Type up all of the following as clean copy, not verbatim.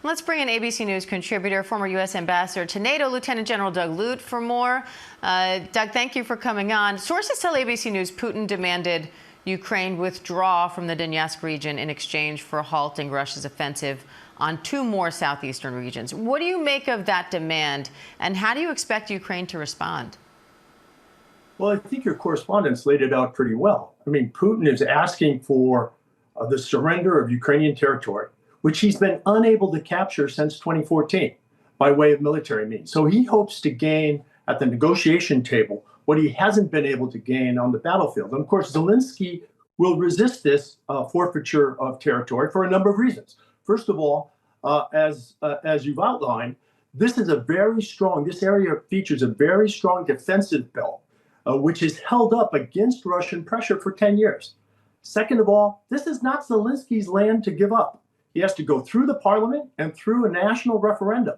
Let's bring in ABC News contributor, former U.S. ambassador to NATO, Lieutenant General Doug Lute, for more. Doug, thank you for coming on. Sources tell ABC News Putin demanded Ukraine withdraw from the Donetsk region in exchange for halting Russia's offensive on two more southeastern regions. What do you make of that demand, and how do you expect Ukraine to respond? Well, I think your correspondents laid it out pretty well. I mean, Putin is asking for the surrender of Ukrainian territory, which he's been unable to capture since 2014 by way of military means. So he hopes to gain at the negotiation table what he hasn't been able to gain on the battlefield. And of course, Zelenskyy will resist this forfeiture of territory for a number of reasons. First of all, as you've outlined, this area features a very strong defensive belt, which is held up against Russian pressure for 10 years. Second of all, this is not Zelenskyy's land to give up. He has to go through the parliament and through a national referendum.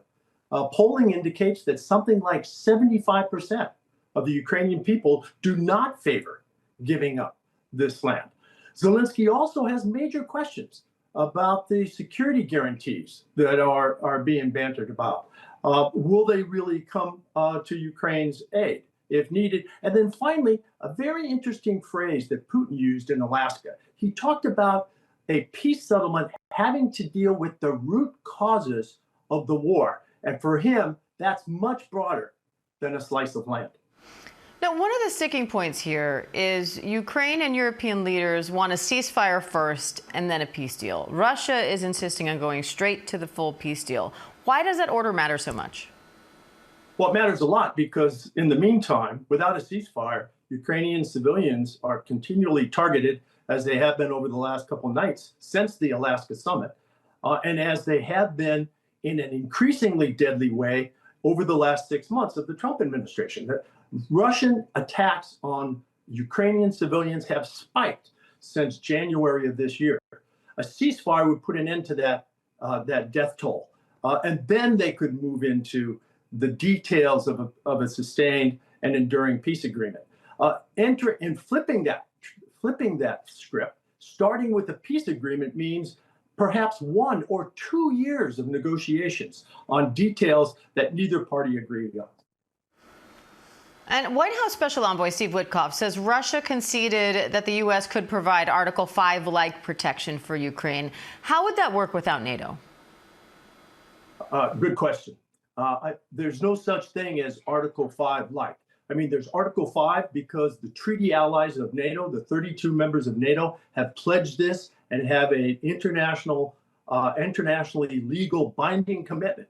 Polling indicates that something like 75% of the Ukrainian people do not favor giving up this land. Zelenskyy also has major questions about the security guarantees that are being bantered about. Will they really come to Ukraine's aid if needed? And then finally, a very interesting phrase that Putin used in Alaska. He talked about a peace settlement having to deal with the root causes of the war. And for him, that's much broader than a slice of land. Now, one of the sticking points here is Ukraine and European leaders want a ceasefire first and then a peace deal. Russia is insisting on going straight to the full peace deal. Why does that order matter so much? Well, it matters a lot because in the meantime, without a ceasefire, Ukrainian civilians are continually targeted, as they have been over the last couple of nights since the Alaska summit, and as they have been in an increasingly deadly way over the last 6 months of the Trump administration. The Russian attacks on Ukrainian civilians have spiked since January of this year. A ceasefire would put an end to that death toll, and then they could move into the details of a sustained and enduring peace agreement. Flipping that script, starting with a peace agreement, means perhaps 1 or 2 years of negotiations on details that neither party agreed on. And White House Special Envoy Steve Witkoff says Russia conceded that the U.S. could provide Article 5-like protection for Ukraine. How would that work without NATO? Good question. There's no such thing as Article 5-like. I mean, there's Article 5 because the treaty allies of NATO, the 32 members of NATO, have pledged this and have an internationally legal binding commitment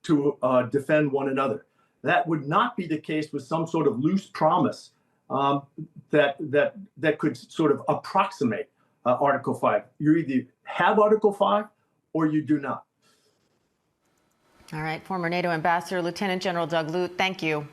to defend one another. That would not be the case with some sort of loose promise that could sort of approximate Article 5. You either have Article 5 or you do not. All right, former NATO ambassador, Lieutenant General Doug Lute, thank you.